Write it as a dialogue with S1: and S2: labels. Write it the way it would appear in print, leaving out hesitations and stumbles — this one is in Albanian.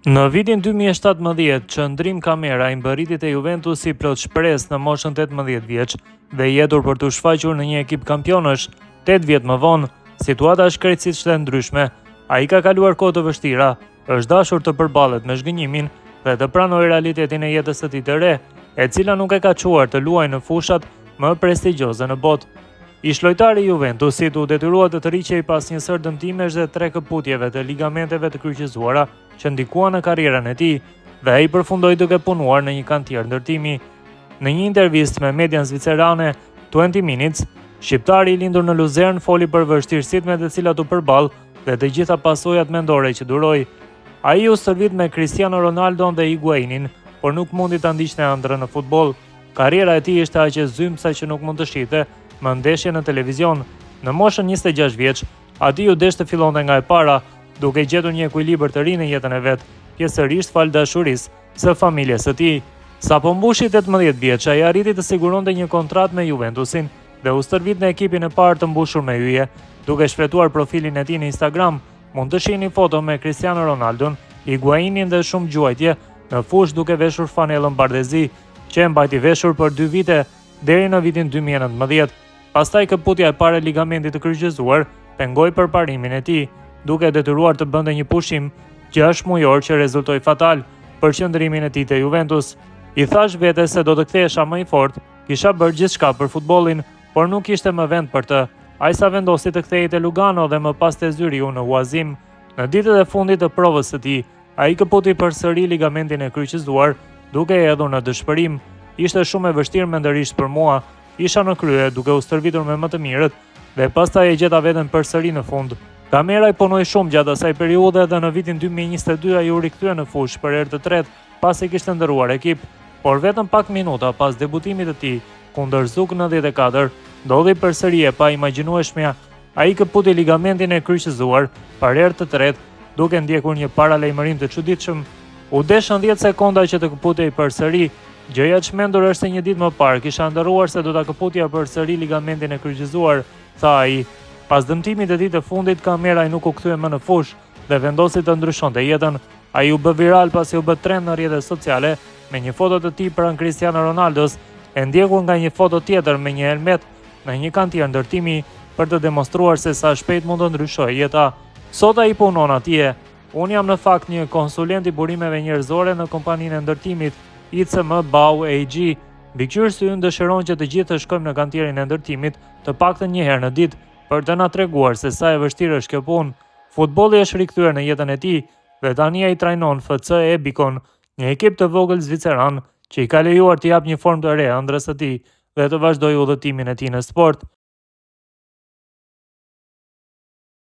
S1: Në vitin 2017, qëndrim kamera i mbërritit e Juventus i plot shpresë në moshën 18 vjeç dhe jetur për të shfaqur në një ekip kampionësh. 8 vjet më vonë, situata është krejtësisht ishte ndryshme. Ai ka kaluar kohë të vështira, është dashur të përballet me zhgënjimin dhe të pranojë realitetin e jetës së tij të re, e cila nuk e ka çuar të luajë në fushat më prestigjioze në botë. Ish-lojtari i Juventusit u detyrua të tërhiqej pas një sër dëmtimesh dhe 3 këputjeve të ligamenteve të kryqëzuara që ndikuan në karrierën e tij, dhe ai përfundoi duke punuar në një kantier ndërtimi. Në një intervistë me median zvicerane 20 Minutes, shqiptari i lindur në Luzern foli për vështirësitë me të cilat u përball dhe të gjitha pasojat mendore që duroi. Ai u stërvit me Cristiano Ronaldo dhe Higuainin, por nuk mundi ta ndiqte ëndrrën në futboll. Karriera e tij ishte aq e zymë që nuk mund të shite më ndeshje në televizion. Në moshën 26 vjeç, ati u desh të fillonte nga e para, duke gjetur një ekuilibër të ri në jetën e vet, pjesërisht fal dashurisë së familjes së tij. Sapo mbushi 18 vjeç, ai arriti të siguronte një kontratë me Juventusin dhe u stërvit në ekipin e parë të mbushur me hyje. Duke shfletuar profilin e tij në Instagram, mund të shihni foto me Cristiano Ronaldon, Higuainin dhe shumë gjuajtje në fushë duke veshur fanellën bardezi, që e mbajti veshur për 2 vite deri në vitin 2019. Pastaj këputja e parë e ligamentit të kryqëzuar pengoi përparimin e tij, duke detyruar të bënte një pushim 6 mujor që rezultoi fatal për qëndrimin e tij te Juventus. I thash vetes se do të kthehesha më i fortë, kisha bërë gjithçka për futbollin, por nuk ishte më vend për të. Ai sa vendosi të kthehej te Lugano dhe më pas te Zyriu në Huazim. Në ditët e fundit të provës së tij, ai këputi përsëri ligamentin e kryqëzuar, duke hedhur në dëshpërim. Ishte shumë e vështirë mendërisht për mua. Isha në krye duke u stërvitur me më të mirët dhe pastaj e gjeta veten përsëri në fund. Kamera i punoi shumë gjatë asaj periudhe dhe në vitin 2022 ai u rikthye në fushë për herë të tretë pasi kishte ndëruar ekip, por vetëm pak minuta pas debutimit të tij kundër Zug 94, ndodhi përsëri e pa imagjinueshmja. Ai këputi ligamentin e kryqëzuar për herë të tretë, duke ndjekur një paralajmërim të çuditshëm. U desh 10 sekonda që të këputej përsëri. Gjëja e çmendur është se një ditë më parë kisha ndërruar se do ta këputja përsëri ligamentin e kryqëzuar, tha ai. Pas dëmtimit të tij të fundit, kamera i nuk u kthye më në fushë dhe vendosi të ndryshonte jetën. Ai u bë viral pasi u bë trend në rrjetet sociale me një foto të tij pranë Cristiano Ronaldos, e ndjekur nga një foto tjetër me një helmet në një kantier ndërtimi për të demonstruar se sa shpejt mund të ndryshojë jeta. Sot ai punon atje. Unë jam në fakt një konsulent i burimeve njerëzore në kompaninë e ndërtimit ICM Bau AG. Mbikëqyrësi ynë dëshiron që të gjithë të shkojmë në kantierin e ndërtimit të paktën një herë në ditë për të na treguar se sa e vështirë është kjo punë. Futbolli është rikthyer në jetën e tij dhe tani ai trajnon FC Ebikon, një ekip të vogël zviceran që i ka lejuar të japë një formë të re ëndrrës së tij dhe të vazhdojë udhëtimin e tij në sport.